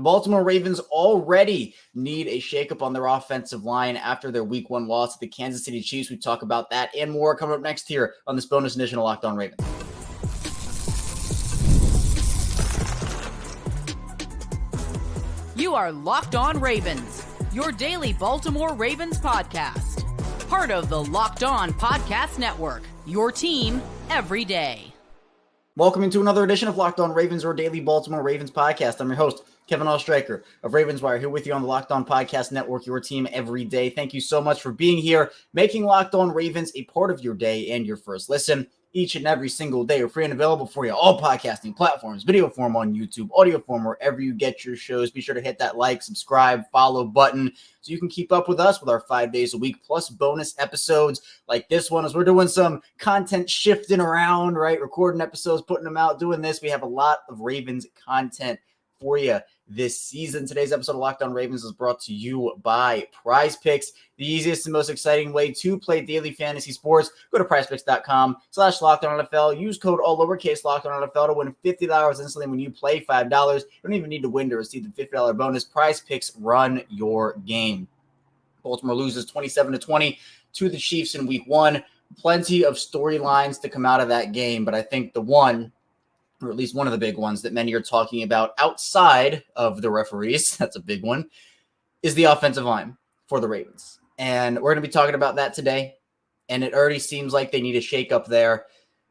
The Baltimore Ravens already need a shakeup on their offensive line after their Week 1 loss to the Kansas City Chiefs. We talk about that and more coming up next here on this bonus edition of Locked On Ravens. You are Locked On Ravens, your daily Baltimore Ravens podcast. Part of the Locked On Podcast Network, your team every day. Welcome into another edition of Locked On Ravens, your daily Baltimore Ravens podcast. I'm your host, Kevin Oestreicher of Ravens Wire, here with you on the Locked On Podcast Network, your team every day. Thank you so much for being here, making Locked On Ravens a part of your day and your first listen each and every single day. We're free and available for you, all podcasting platforms, video form on YouTube, audio form wherever you get your shows. Be sure to hit that like, subscribe, follow button so you can keep up with us with our 5 days a week, plus bonus episodes like this one as we're doing some content shifting around, right? Recording episodes, putting them out, doing this. We have a lot of Ravens content for you this season. Today's episode of Locked On Ravens is brought to you by PrizePicks, the easiest and most exciting way to play daily fantasy sports. Go to PrizePicks.com/LockedOnNFL. Use code all lowercase LockedOnNFL to win $50 instantly when you play $5. You don't even need to win to receive the $50 bonus. PrizePicks, run your game. Baltimore loses 27-20 to the Chiefs in Week 1. Plenty of storylines to come out of that game, but I think the one, or at least one of the big ones that many are talking about outside of the referees, that's a big one, is the offensive line for the Ravens. And we're going to be talking about that today. And it already seems like they need a shakeup there.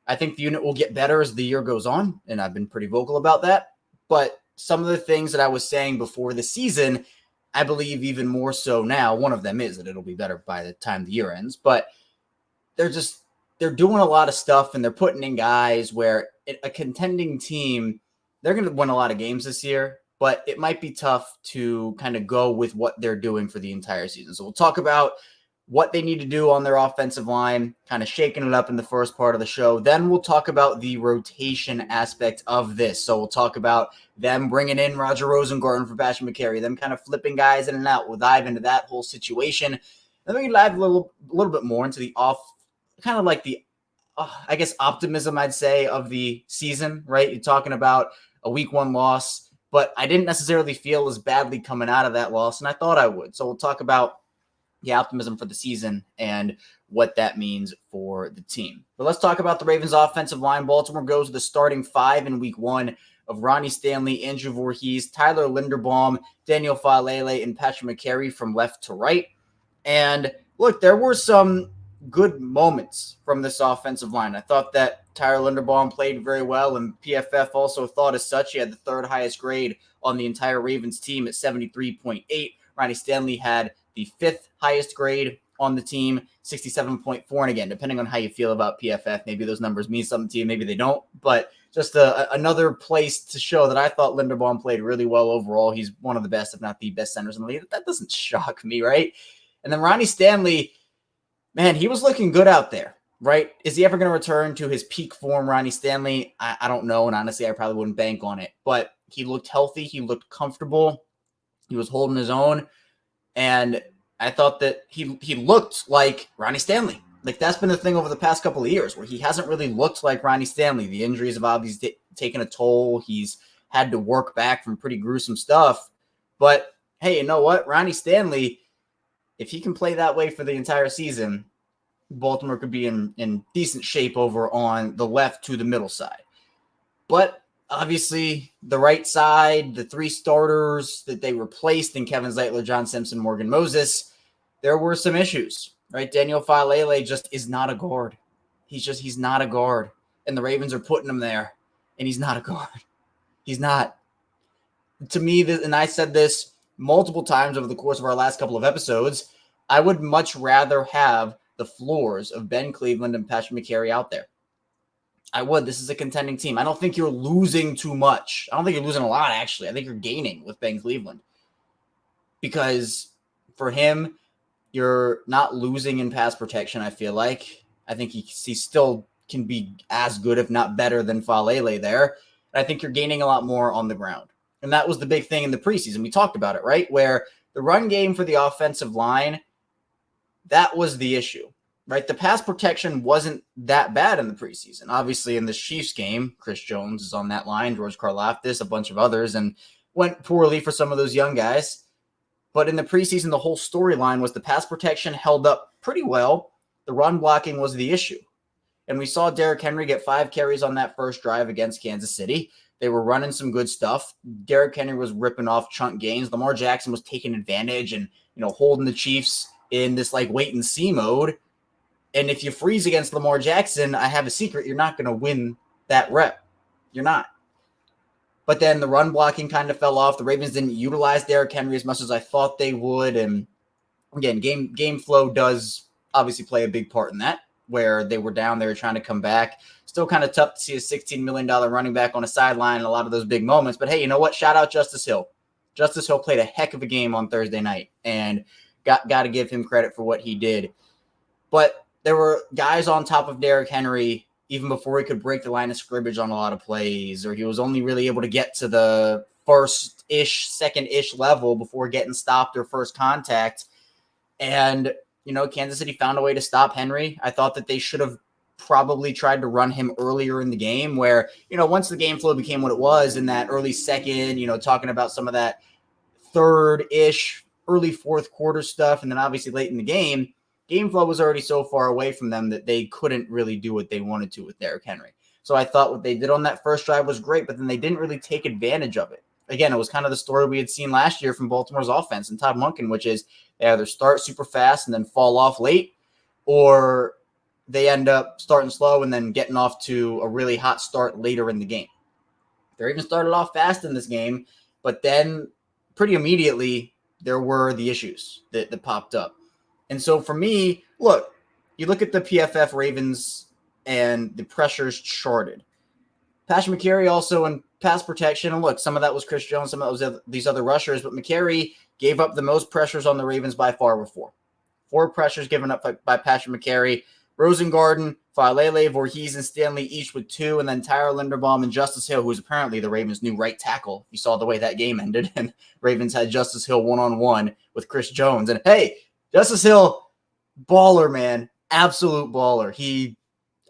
I think the unit will get better as the year goes on, and I've been pretty vocal about that. But some of the things that I was saying before the season, I believe even more so now. One of them is that it'll be better by the time the year ends. But they're doing a lot of stuff, and they're putting in guys where a contending team, they're going to win a lot of games this year, but it might be tough to kind of go with what they're doing for the entire season. So we'll talk about what they need to do on their offensive line, kind of shaking it up in the first part of the show. Then we'll talk about the rotation aspect of this. So we'll talk about them bringing in Roger Rosengarten for Patrick McCary, them kind of flipping guys in and out. We'll dive into that whole situation. Then we can dive a little bit more into the kind of like the optimism, I'd say, of the season, right? You're talking about a Week 1 loss, but I didn't necessarily feel as badly coming out of that loss, and I thought I would. So we'll talk about the optimism for the season and what that means for the team. But let's talk about the Ravens offensive line. Baltimore goes with the starting 5 in Week 1 of Ronnie Stanley, Andrew Voorhees, Tyler Linderbaum, Daniel Faalele, and Patrick McCary from left to right. And look, there were some good moments from this offensive line. I thought that Tyler Linderbaum played very well, and PFF also thought as such. He had the third highest grade on the entire Ravens team at 73.8. Ronnie Stanley had the fifth highest grade on the team, 67.4. And again, depending on how you feel about PFF, maybe those numbers mean something to you, maybe they don't. But just another place to show that I thought Linderbaum played really well overall. He's one of the best, if not the best centers in the league. That doesn't shock me, right? And then Ronnie Stanley, man, he was looking good out there, right? Is he ever going to return to his peak form, Ronnie Stanley? I don't know, and honestly, I probably wouldn't bank on it. But he looked healthy. He looked comfortable. He was holding his own. And I thought that he looked like Ronnie Stanley. Like, that's been the thing over the past couple of years, where he hasn't really looked like Ronnie Stanley. The injuries have obviously taken a toll. He's had to work back from pretty gruesome stuff. But, hey, you know what? Ronnie Stanley, if he can play that way for the entire season, Baltimore could be in decent shape over on the left to the middle side. But obviously, the right side, the three starters that they replaced in Kevin Zeitler, John Simpson, Morgan Moses, there were some issues, right? Daniel Faalele just is not a guard. He's not a guard. And the Ravens are putting him there, and he's not a guard. He's not. To me, and I said this multiple times over the course of our last couple of episodes, I would much rather have the floors of Ben Cleveland and Patrick McCary out there. I would. This is a contending team. I don't think you're losing too much. I don't think you're losing a lot, actually. I think you're gaining with Ben Cleveland. Because for him, you're not losing in pass protection, I feel like. I think he still can be as good, if not better, than Faalele there. I think you're gaining a lot more on the ground. And that was the big thing in the preseason. We talked about it, right? Where the run game for the offensive line, that was the issue, right? The pass protection wasn't that bad in the preseason. Obviously, in the Chiefs game, Chris Jones is on that line, George Karlaftis, a bunch of others, and went poorly for some of those young guys. But in the preseason, the whole storyline was the pass protection held up pretty well. The run blocking was the issue. And we saw Derrick Henry get 5 carries on that first drive against Kansas City. They were running some good stuff. Derrick Henry was ripping off chunk gains. Lamar Jackson was taking advantage and, holding the Chiefs in this like wait and see mode. And if you freeze against Lamar Jackson, I have a secret. You're not going to win that rep. You're not. But then the run blocking kind of fell off. The Ravens didn't utilize Derrick Henry as much as I thought they would. And again, game flow does obviously play a big part in that, where they were down, they were trying to come back. Still kind of tough to see a $16 million running back on a sideline in a lot of those big moments. But hey, you know what? Shout out Justice Hill. Justice Hill played a heck of a game on Thursday night, and got to give him credit for what he did. But there were guys on top of Derrick Henry even before he could break the line of scrimmage on a lot of plays, or he was only really able to get to the first-ish, second-ish level before getting stopped or first contact. And, Kansas City found a way to stop Henry. I thought that they should have probably tried to run him earlier in the game where, once the game flow became what it was in that early second, talking about some of that third-ish, early fourth quarter stuff, and then obviously late in the game flow was already so far away from them that they couldn't really do what they wanted to with Derrick Henry. So I thought what they did on that first drive was great, but then they didn't really take advantage of it. Again, it was kind of the story we had seen last year from Baltimore's offense and Todd Monken, which is they either start super fast and then fall off late, or they end up starting slow and then getting off to a really hot start later in the game. They even started off fast in this game, but then pretty immediately there were the issues that popped up. And so for me, look, you look at the PFF Ravens and the pressures charted. Patrick McCary also in pass protection. And look, some of that was Chris Jones, some of that was these other rushers, but McCary gave up the most pressures on the Ravens by far with 4. 4 pressures given up by Patrick McCary. Rosengarten, Falele, Voorhees, and Stanley each with 2, and then Tyler Linderbaum and Justice Hill, who's apparently the Ravens' new right tackle. You saw the way that game ended, and Ravens had Justice Hill one-on-one with Chris Jones. And hey, Justice Hill, baller, man. Absolute baller. He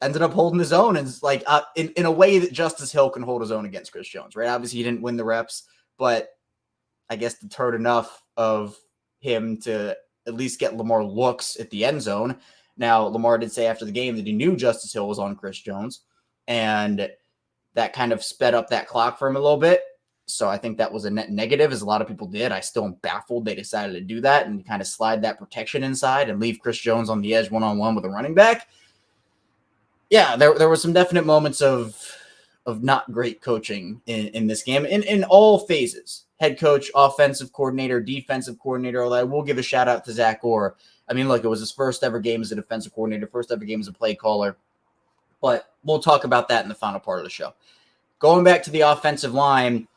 ended up holding his own, and it's like in a way that Justice Hill can hold his own against Chris Jones, right? Obviously, he didn't win the reps, but I guess deterred enough of him to at least get Lamar looks at the end zone. Now, Lamar did say after the game that he knew Justice Hill was on Chris Jones, and that kind of sped up that clock for him a little bit. So I think that was a net negative, as a lot of people did. I still am baffled they decided to do that and kind of slide that protection inside and leave Chris Jones on the edge one-on-one with a running back. Yeah, there were some definite moments of not great coaching in this game in all phases. Head coach, offensive coordinator, defensive coordinator. Although I will give a shout out to Zach Orr. I mean, look, it was his first ever game as a defensive coordinator, first ever game as a play caller. But we'll talk about that in the final part of the show. Going back to the offensive line,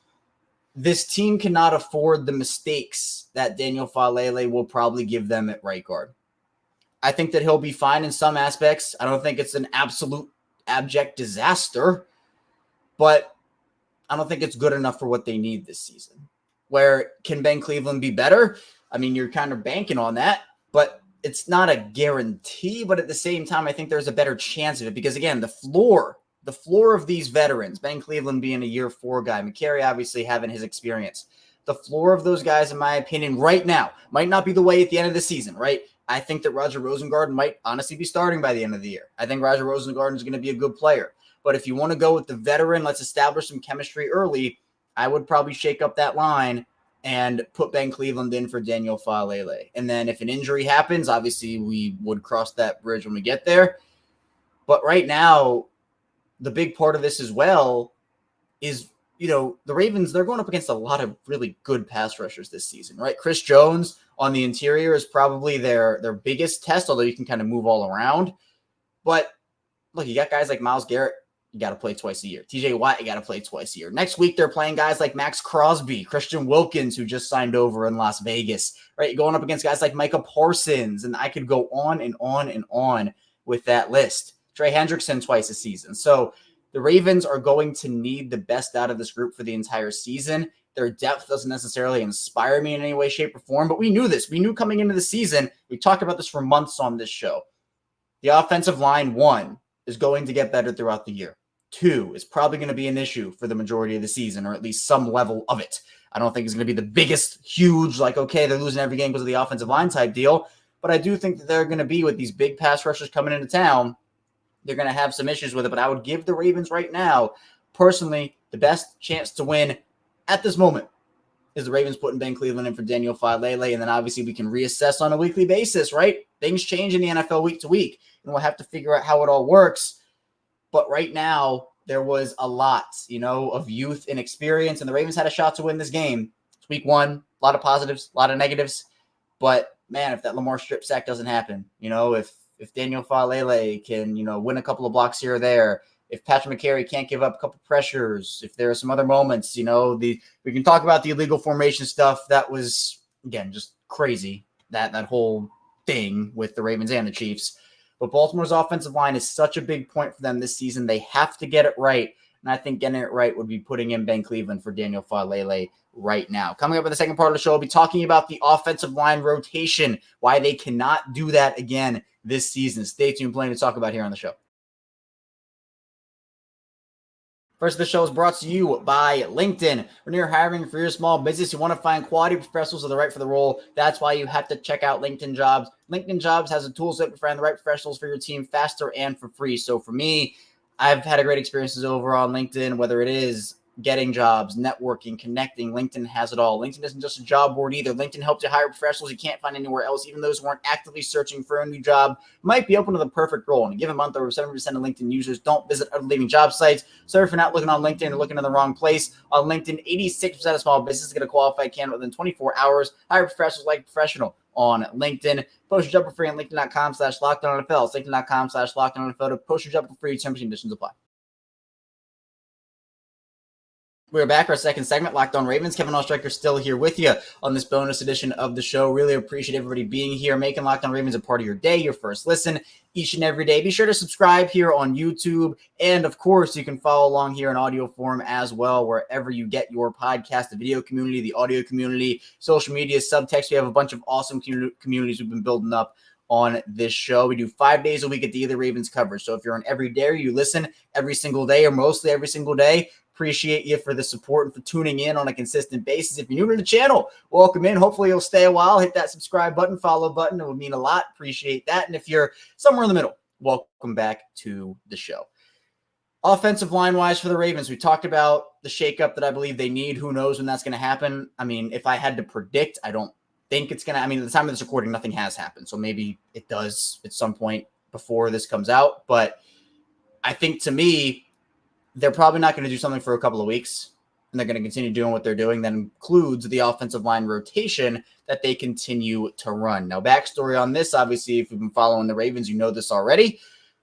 this team cannot afford the mistakes that Daniel Falele will probably give them at right guard. I think that he'll be fine in some aspects. I don't think it's an absolute abject disaster, but I don't think it's good enough for what they need this season. Where can Ben Cleveland be better? I mean, you're kind of banking on that, but it's not a guarantee. But at the same time, I think there's a better chance of it because, again, the floor of these veterans, Ben Cleveland being a year 4 guy, McCary obviously having his experience, the floor of those guys, in my opinion, right now, might not be the way at the end of the season, right? I think that Roger Rosengarten might honestly be starting by the end of the year. I think Roger Rosengarten is going to be a good player. But if you want to go with the veteran, let's establish some chemistry early, I would probably shake up that line and put Ben Cleveland in for Daniel Falele. And then if an injury happens, obviously we would cross that bridge when we get there. But right now, the big part of this as well is, the Ravens, they're going up against a lot of really good pass rushers this season, right? Chris Jones on the interior is probably their biggest test, although you can kind of move all around. But look, you got guys like Myles Garrett, you got to play twice a year. TJ Watt, you got to play twice a year. Next week, they're playing guys like Max Crosby, Christian Wilkins, who just signed over in Las Vegas, right? You're going up against guys like Micah Parsons, and I could go on and on and on with that list. Trey Hendrickson twice a season. So the Ravens are going to need the best out of this group for the entire season. Their depth doesn't necessarily inspire me in any way, shape, or form, but we knew this. We knew coming into the season, we talked about this for months on this show. The offensive line, 1, is going to get better throughout the year. 2 is probably going to be an issue for the majority of the season, or at least some level of it. I don't think it's going to be the biggest, huge, like, okay, they're losing every game because of the offensive line type deal. But I do think that they're going to be, with these big pass rushers coming into town, they're going to have some issues with it. But I would give the Ravens right now, personally, the best chance to win at this moment is the Ravens putting Ben Cleveland in for Daniel Falele. And then obviously we can reassess on a weekly basis, right? Things change in the NFL week to week, and we'll have to figure out how it all works. But right now, there was a lot, of youth and experience, and the Ravens had a shot to win this game. It's week one, a lot of positives, a lot of negatives. But, man, if that Lamar strip sack doesn't happen, if Daniel Falele can, win a couple of blocks here or there, if Patrick McCary can't give up a couple pressures, if there are some other moments, we can talk about the illegal formation stuff. That was, again, just crazy, that whole thing with the Ravens and the Chiefs. But Baltimore's offensive line is such a big point for them this season. They have to get it right. And I think getting it right would be putting in Ben Cleveland for Daniel Falele right now. Coming up in the second part of the show, I'll be talking about the offensive line rotation, why they cannot do that again this season. Stay tuned, plenty to talk about here on the show. First of the show is brought to you by LinkedIn. When you're hiring for your small business, you want to find quality professionals that are right for the role. That's why you have to check out LinkedIn Jobs. LinkedIn Jobs has a tool set to find the right professionals for your team faster and for free. So for me, I've had a great experiences over on LinkedIn, whether it is getting jobs, networking, connecting. LinkedIn has it all. LinkedIn isn't just a job board either. LinkedIn helps you hire professionals you can't find anywhere else. Even those who aren't actively searching for a new job might be open to the perfect role. In a given month, over 70% of LinkedIn users don't visit other leading job sites. Sorry for not looking on LinkedIn or looking in the wrong place. On LinkedIn, 86% of small businesses get a qualified candidate within 24 hours. Hire professionals like professional on LinkedIn. Post your job for free on LinkedIn.com/LockedOnNFL. It's LinkedIn.com/LockedOnNFL to post your job for free. Terms and conditions apply. We're back, our second segment, Locked On Ravens. Kevin Oestreicher still here with you on this bonus edition of the show. Really appreciate everybody being here, making Locked On Ravens a part of your day, your first listen each and every day. Be sure to subscribe here on YouTube. And, of course, you can follow along here in audio form as well, wherever you get your podcast, the video community, the audio community, social media, subtext. We have a bunch of awesome communities we've been building up on this show. We do 5 days a week at the Ravens coverage. So if you're an everyday, you listen every single day or mostly every single day, appreciate you for the support and for tuning in on a consistent basis. If you're new to the channel, welcome in. Hopefully you'll stay a while. Hit that subscribe button, follow button. It would mean a lot. Appreciate that. And if you're somewhere in the middle, welcome back to the show. Offensive line-wise for the Ravens, we talked about the shakeup that I believe they need. Who knows when that's going to happen? I mean, if I had to predict, I don't think it's going to – I mean, at the time of this recording, nothing has happened. So maybe it does at some point before this comes out. But I think, to me, they're probably not going to do something for a couple of weeks, and they're going to continue doing what they're doing. That includes the offensive line rotation that they continue to run. Now, backstory on this, obviously, if you've been following the Ravens, you know this already,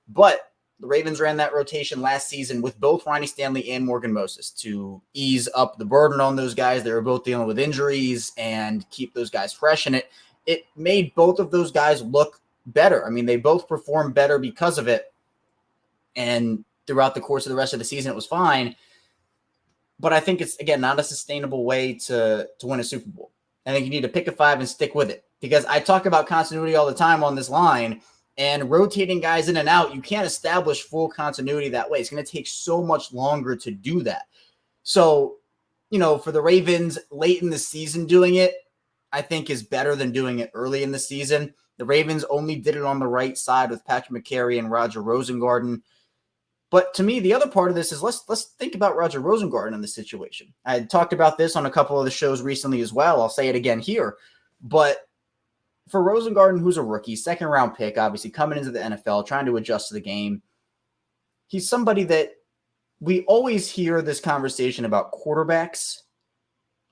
but the Ravens ran that rotation last season with both Ronnie Stanley and Morgan Moses to ease up the burden on those guys. They were both dealing with injuries and keep those guys fresh, and it made both of those guys look better. I mean, they both performed better because of it, and throughout the course of the rest of the season, it was fine. But I think it's, again, not a sustainable way to win a Super Bowl. I think you need to pick a five and stick with it. Because I talk about continuity all the time on this line, and rotating guys in and out, you can't establish full continuity that way. It's going to take so much longer to do that. So, for the Ravens late in the season doing it, I think is better than doing it early in the season. The Ravens only did it on the right side with Patrick McCary and Roger Rosengarten. But to me, the other part of this is let's think about Roger Rosengarten in this situation. I had talked about this on a couple of the shows recently as well. I'll say it again here. But for Rosengarten, who's a rookie, second-round pick, obviously coming into the NFL, trying to adjust to the game, he's somebody that we always hear this conversation about quarterbacks,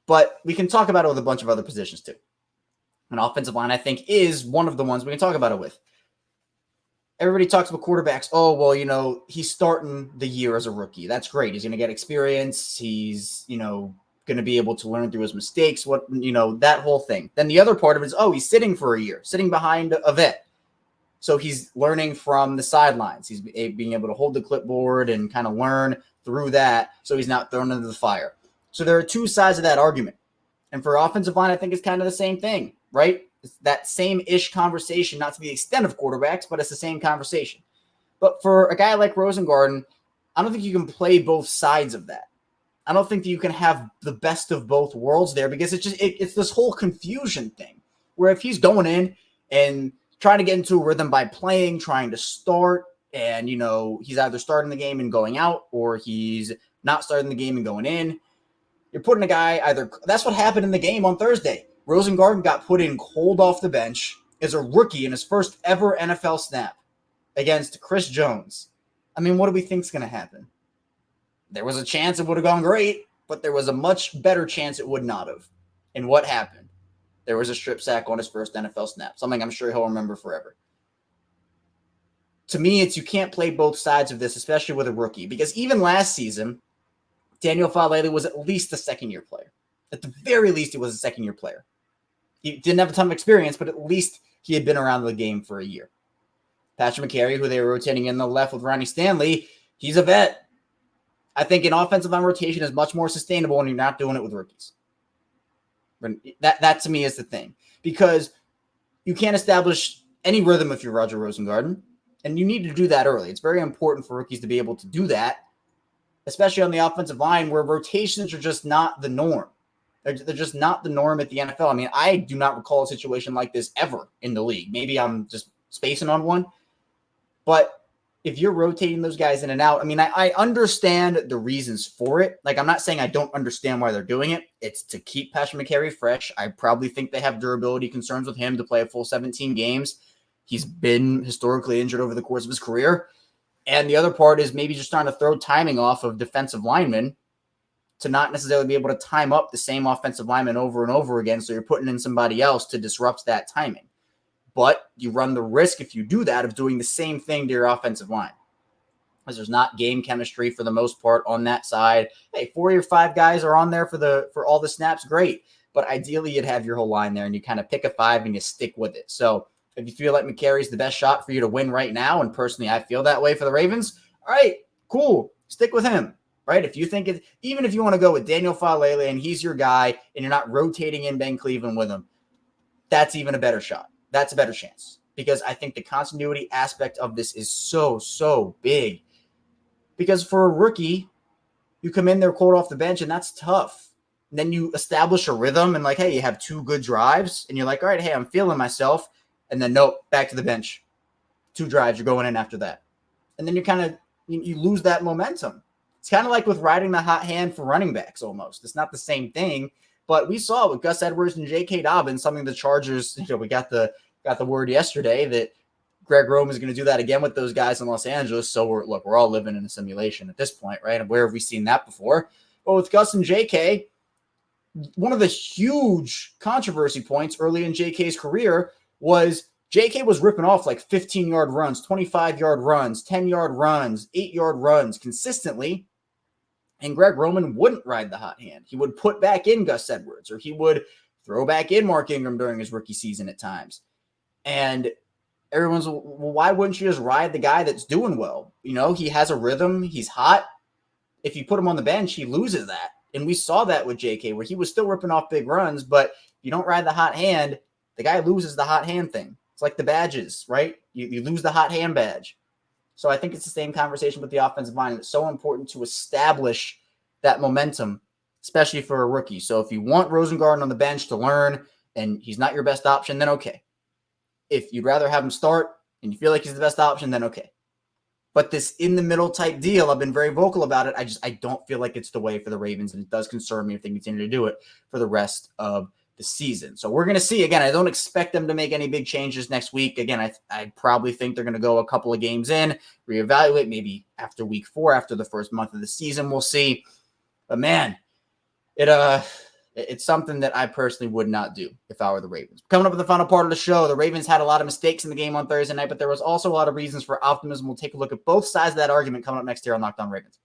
but we can talk about it with a bunch of other positions too. An offensive line, I think, is one of the ones we can talk about it with. Everybody talks about quarterbacks. Oh, well, he's starting the year as a rookie. That's great. He's going to get experience. He's, going to be able to learn through his mistakes, that whole thing. Then the other part of it is, he's sitting for a year, sitting behind a vet. So he's learning from the sidelines. He's being able to hold the clipboard and kind of learn through that so he's not thrown into the fire. So there are two sides of that argument. And for offensive line, I think it's kind of the same thing, right? It's that same-ish conversation, not to the extent of quarterbacks, but it's the same conversation. But for a guy like Rosengarten, I don't think you can play both sides of that. I don't think that you can have the best of both worlds there, because it's this whole confusion thing where if he's going in and trying to get into a rhythm by playing, trying to start, and, he's either starting the game and going out, or he's not starting the game and going in, you're putting a guy that's what happened in the game on Thursday. Rosengarten got put in cold off the bench as a rookie in his first ever NFL snap against Chris Jones. I mean, what do we think is going to happen? There was a chance it would have gone great, but there was a much better chance it would not have. And what happened? There was a strip sack on his first NFL snap, something I'm sure he'll remember forever. To me, you can't play both sides of this, especially with a rookie, because even last season, Daniel Falele was at least a second-year player. At the very least, he was a second-year player. He didn't have a ton of experience, but at least he had been around the game for a year. Patrick McCary, who they were rotating in the left with Ronnie Stanley, he's a vet. I think an offensive line rotation is much more sustainable when you're not doing it with rookies. That to me is the thing, because you can't establish any rhythm if you're Roger Rosengarten, and you need to do that early. It's very important for rookies to be able to do that, especially on the offensive line where rotations are just not the norm. They're just not the norm at the NFL. I mean, I do not recall a situation like this ever in the league. Maybe I'm just spacing on one, but if you're rotating those guys in and out, I mean, I understand the reasons for it. Like, I'm not saying I don't understand why they're doing it. It's to keep Patrick McCary fresh. I probably think they have durability concerns with him to play a full 17 games. He's been historically injured over the course of his career. And the other part is maybe just trying to throw timing off of defensive linemen to not necessarily be able to time up the same offensive lineman over and over again. So you're putting in somebody else to disrupt that timing. But you run the risk, if you do that, of doing the same thing to your offensive line, because there's not game chemistry for the most part on that side. Hey, 4 or 5 guys are on there for all the snaps, great. But ideally, you'd have your whole line there, and you kind of pick a 5 and you stick with it. So if you feel like McCary's the best shot for you to win right now, and personally I feel that way for the Ravens, all right, cool, stick with him, right? If you think it, even if you want to go with Daniel Falele and he's your guy, and you're not rotating in Ben Cleveland with him, that's even a better shot. That's a better chance, because I think the continuity aspect of this is so big. Because for a rookie, you come in there cold off the bench, and that's tough. And then you establish a rhythm, and like, hey, you have 2 good drives, and you're like, all right, hey, I'm feeling myself. And then, nope, back to the bench. 2 drives, you're going in after that. And then you lose that momentum. It's kind of like with riding the hot hand for running backs almost. It's not the same thing. But we saw with Gus Edwards and J.K. Dobbins, something the Chargers, we got the word yesterday that Greg Roman is going to do that again with those guys in Los Angeles. So we're all living in a simulation at this point, right? And where have we seen that before? Well, with Gus and J.K., one of the huge controversy points early in J.K.'s career was J.K. was ripping off like 15-yard runs, 25-yard runs, 10-yard runs, 8-yard runs consistently. And Greg Roman wouldn't ride the hot hand. He would put back in Gus Edwards, or he would throw back in Mark Ingram during his rookie season at times. And everyone's, well, why wouldn't you just ride the guy that's doing well? He has a rhythm. He's hot. If you put him on the bench, he loses that. And we saw that with JK, where he was still ripping off big runs, but if you don't ride the hot hand, the guy loses the hot hand thing. It's like the badges, right? You lose the hot hand badge. So I think it's the same conversation with the offensive line. It's so important to establish that momentum, especially for a rookie. So if you want Rosengarten on the bench to learn and he's not your best option, then okay. If you'd rather have him start and you feel like he's the best option, then okay. But this in-the-middle type deal, I've been very vocal about it. I don't feel like it's the way for the Ravens, and it does concern me if they continue to do it for the rest of the season. So we're going to see. Again, I don't expect them to make any big changes next week. Again, I probably think they're going to go a couple of games in, reevaluate maybe after week 4, after the first month of the season. We'll see. But man, it's something that I personally would not do if I were the Ravens. Coming up with the final part of the show, the Ravens had a lot of mistakes in the game on Thursday night, but there was also a lot of reasons for optimism. We'll take a look at both sides of that argument coming up next here on Locked On Ravens.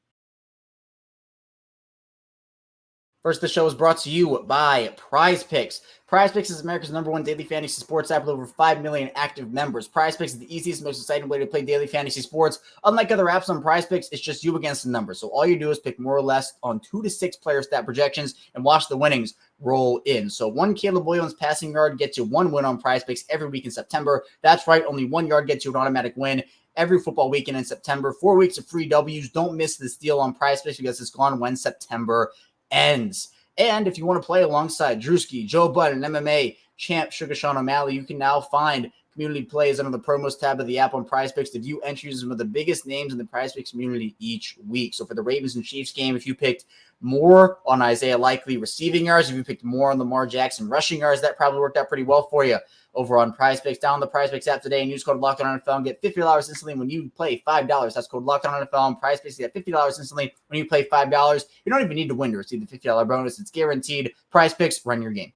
First, the show is brought to you by PrizePicks. PrizePicks is America's #1 daily fantasy sports app with over 5 million active members. PrizePicks is the easiest, most exciting way to play daily fantasy sports. Unlike other apps on PrizePicks, it's just you against the numbers. So all you do is pick more or less on 2 to 6 player stat projections and watch the winnings roll in. So 1 Caleb Williams passing yard gets you 1 win on PrizePicks every week in September. That's right, only 1 yard gets you an automatic win every football weekend in September. 4 weeks of free W's. Don't miss this deal on PrizePicks because it's gone when September ends. And if you want to play alongside Drewski, Joe Budden, MMA champ Sugar Sean O'Malley, you can now find community plays under the promos tab of the app on PrizePicks to view entries of some of the biggest names in the PrizePicks community each week. So for the Ravens and Chiefs game, if you picked more on Isaiah Likely receiving yards, if you picked more on Lamar Jackson rushing yards, that probably worked out pretty well for you over on PrizePicks. Download the PrizePicks app today and use code LOCKEDONNFL and get $50 instantly when you play $5. That's code LOCKEDONNFL on PrizePicks. You get $50 instantly when you play $5. You don't even need to win to receive the $50 bonus. It's guaranteed. PrizePicks, run your game.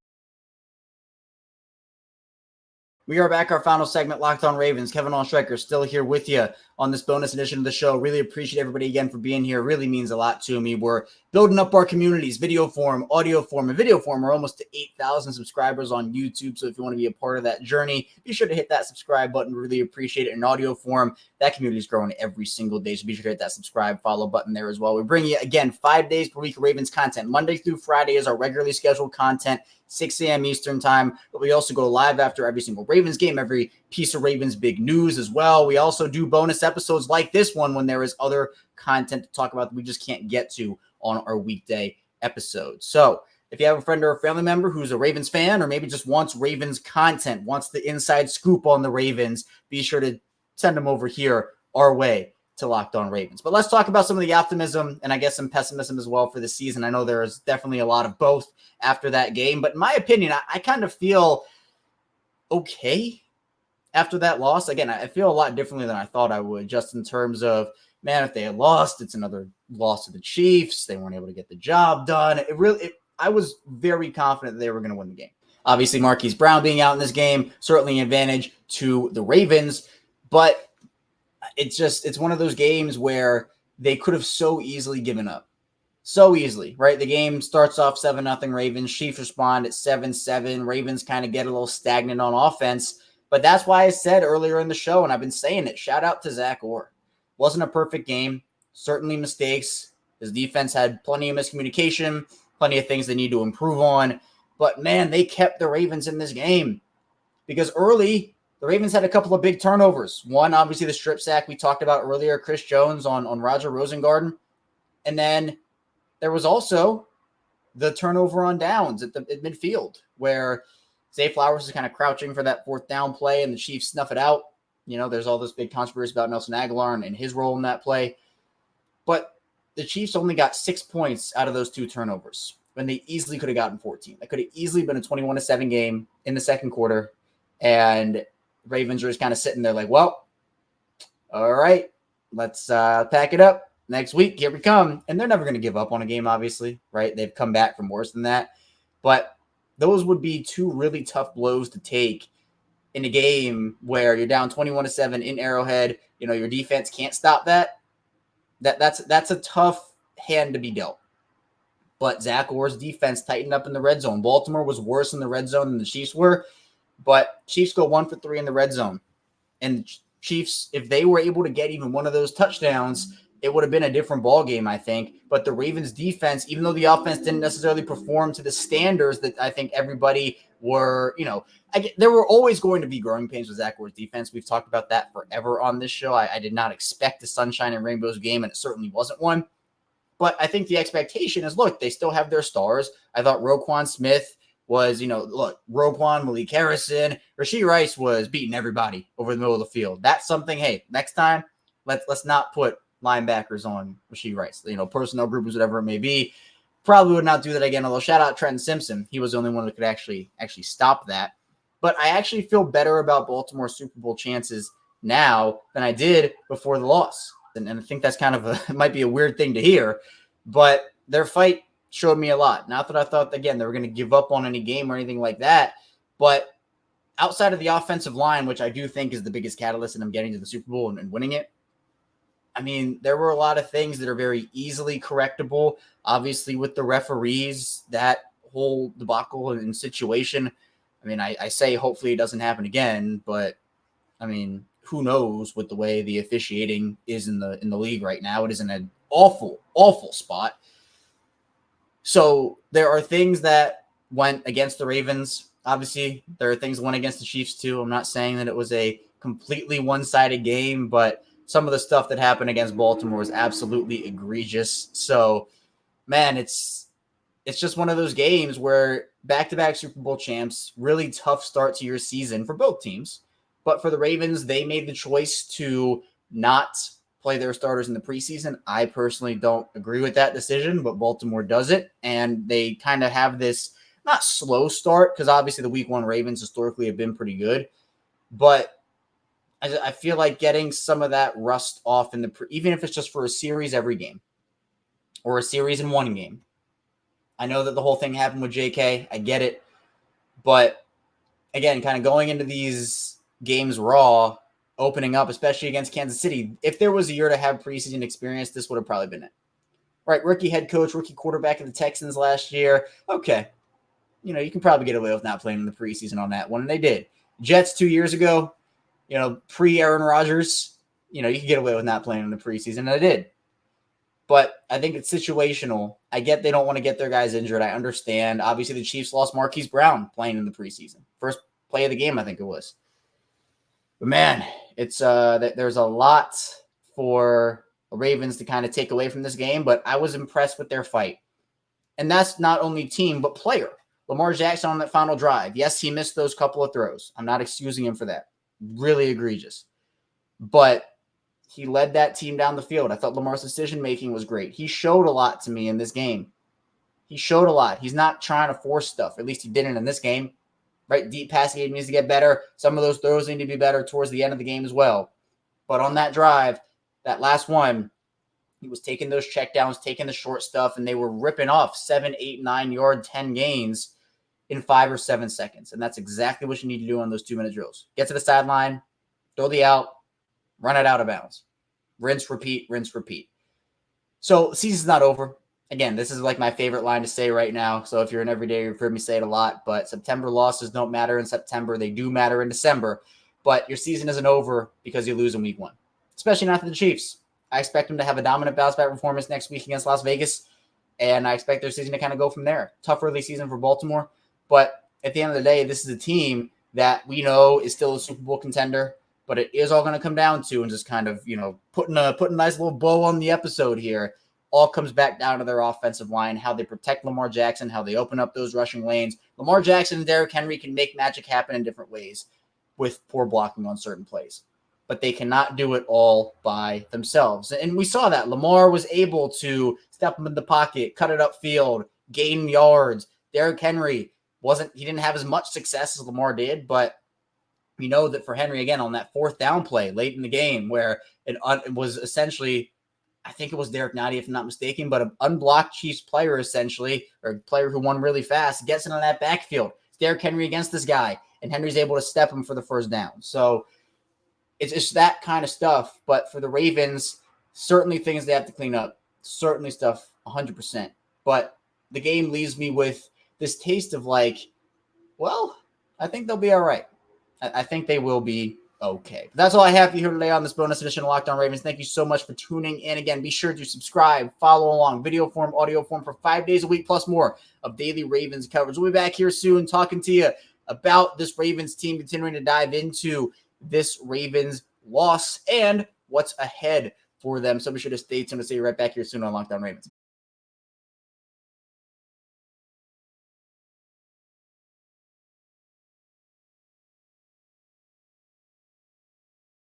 We are back. Our final segment, Locked On Ravens. Kevin Allstreicher still here with you on this bonus edition of the show. Really appreciate everybody again for being here. It really means a lot to me. We're building up our communities, video form, audio form, and video form. We're almost to 8,000 subscribers on YouTube. So if you want to be a part of that journey, be sure to hit that subscribe button. Really appreciate it. In audio form, that community is growing every single day. So be sure to hit that subscribe, follow button there as well. We bring you, again, 5 days per week of Ravens content. Monday through Friday is our regularly scheduled content, 6 a.m. Eastern time. But we also go live after every single Ravens game, every piece of Ravens big news as well. We also do bonus episodes like this one when there is other content to talk about that we just can't get to on our weekday episodes. So if you have a friend or a family member who's a Ravens fan or maybe just wants Ravens content, wants the inside scoop on the Ravens, be sure to send them over here our way to Locked On Ravens. But let's talk about some of the optimism and I guess some pessimism as well for the season. I know there's definitely a lot of both after that game, but in my opinion, I kind of feel okay after that loss. Again, I feel a lot differently than I thought I would, just in terms of, man, if they had lost, it's another loss to the Chiefs. They weren't able to get the job done. I was very confident that they were going to win the game. Obviously, Marquise Brown being out in this game, certainly an advantage to the Ravens, but it's one of those games where they could have so easily given up. So easily, right? The game starts off 7-0 Ravens. Chiefs respond at 7-7. Ravens kind of get a little stagnant on offense. But that's why I said earlier in the show, and I've been saying it, shout out to Zach Orr. Wasn't a perfect game. Certainly mistakes. His defense had plenty of miscommunication, plenty of things they need to improve on. But, man, they kept the Ravens in this game. Because early, the Ravens had a couple of big turnovers. One, obviously, the strip sack we talked about earlier, Chris Jones on Roger Rosengarten. And then there was also the turnover on downs at midfield where Zay Flowers is kind of crouching for that fourth down play and the Chiefs snuff it out. You know, there's all this big controversy about Nelson Aguilar and his role in that play. But the Chiefs only got 6 points out of those two turnovers when they easily could have gotten 14. That could have easily been a 21-7 game in the second quarter. And Ravens are just kind of sitting there like, well, all right, let's pack it up. Next week, here we come. And they're never going to give up on a game, obviously, right? They've come back from worse than that. But those would be two really tough blows to take in a game where you're down 21-7 in Arrowhead. You know, your defense can't stop that. That's a tough hand to be dealt. But Zach Orr's defense tightened up in the red zone. Baltimore was worse in the red zone than the Chiefs were, but Chiefs go 1 for 3 in the red zone. And Chiefs, if they were able to get even one of those touchdowns, it would have been a different ball game, I think. But the Ravens defense, even though the offense didn't necessarily perform to the standards that I think everybody were, there were always going to be growing pains with Zach Orr's defense. We've talked about that forever on this show. I did not expect a sunshine and rainbows game, and it certainly wasn't one. But I think the expectation is, look, they still have their stars. I thought Roquan Smith was, Roquan, Malik Harrison, Rashee Rice was beating everybody over the middle of the field. That's something, hey, next time, let's not put linebackers on Rashee Rice, personnel groupers, whatever it may be. Probably would not do that again, although shout out Trenton Simpson. He was the only one that could actually stop that. But I actually feel better about Baltimore's Super Bowl chances now than I did before the loss. And I think that's kind of it might be a weird thing to hear, but their fight showed me a lot. Not that I thought, again, they were going to give up on any game or anything like that, but outside of the offensive line, which I do think is the biggest catalyst in them getting to the Super Bowl and winning it, I mean, there were a lot of things that are very easily correctable. Obviously, with the referees, that whole debacle and situation, I mean, I say hopefully it doesn't happen again, but, I mean, who knows with the way the officiating is in the league right now. It is in an awful, awful spot. So there are things that went against the Ravens. Obviously, there are things that went against the Chiefs too. I'm not saying that it was a completely one-sided game, but some of the stuff that happened against Baltimore was absolutely egregious. So, man, it's just one of those games where back-to-back Super Bowl champs, really tough start to your season for both teams. But for the Ravens, they made the choice to not play their starters in the preseason. I personally don't agree with that decision, but Baltimore does it. And they kind of have this, not slow start, because obviously the week 1 Ravens historically have been pretty good. But I feel like getting some of that rust off in even if it's just for a series every game or a series in one game. I know that the whole thing happened with JK. I get it. But again, kind of going into these games raw, opening up, especially against Kansas City, if there was a year to have preseason experience, this would have probably been it. Right? Rookie head coach, rookie quarterback of the Texans last year. Okay. You can probably get away with not playing in the preseason on that one. And they did. Jets 2 years ago, pre-Aaron Rodgers, you could get away with not playing in the preseason, and I did. But I think it's situational. I get they don't want to get their guys injured. I understand. Obviously, the Chiefs lost Marquise Brown playing in the preseason. First play of the game, I think it was. But, man, it's there's a lot for the Ravens to kind of take away from this game, but I was impressed with their fight. And that's not only team, but player. Lamar Jackson on that final drive. Yes, he missed those couple of throws. I'm not excusing him for that. Really egregious. But he led that team down the field. I thought Lamar's decision-making was great. He showed a lot to me in this game. He showed a lot. He's not trying to force stuff. At least he didn't in this game. Right? Deep passing game needs to get better. Some of those throws need to be better towards the end of the game as well. But on that drive, that last one, he was taking those checkdowns, taking the short stuff, and they were ripping off 7, 8, 9-yard, 10 gains in 5 or 7 seconds. And that's exactly what you need to do on those 2-minute drills. Get to the sideline, throw the out, run it out of bounds. Rinse, repeat, rinse, repeat. So the season's not over. Again, this is like my favorite line to say right now. So if you're an everyday, you've heard me say it a lot, but September losses don't matter in September. They do matter in December. But your season isn't over because you lose in week 1, especially not for the Chiefs. I expect them to have a dominant bounce-back performance next week against Las Vegas, and I expect their season to kind of go from there. Tough early season for Baltimore, but at the end of the day, this is a team that we know is still a Super Bowl contender, but it is all going to come down to, and just kind of, putting a nice little bow on the episode here, all comes back down to their offensive line, how they protect Lamar Jackson, how they open up those rushing lanes. Lamar Jackson and Derrick Henry can make magic happen in different ways with poor blocking on certain plays, but they cannot do it all by themselves. And we saw that. Lamar was able to step up in the pocket, cut it upfield, gain yards. Derrick Henry he didn't have as much success as Lamar did, but we know that for Henry, again, on that 4th down play late in the game where it was essentially, I think it was Derek Nottie, if I'm not mistaken, but an unblocked Chiefs player essentially, or a player who won really fast, gets into that backfield. It's Derrick Henry against this guy, and Henry's able to step him for the first down. So it's just that kind of stuff. But for the Ravens, certainly things they have to clean up. Certainly stuff 100%. But the game leaves me with this taste of I think they'll be all right. I think they will be okay. That's all I have for you here today on this bonus edition of Locked On Ravens. Thank you so much for tuning in. Again, be sure to subscribe, follow along, video form, audio form for 5 days a week plus more of daily Ravens coverage. We'll be back here soon talking to you about this Ravens team, continuing to dive into this Ravens loss and what's ahead for them. So be sure to stay tuned. I'll see you right back here soon on Locked On Ravens.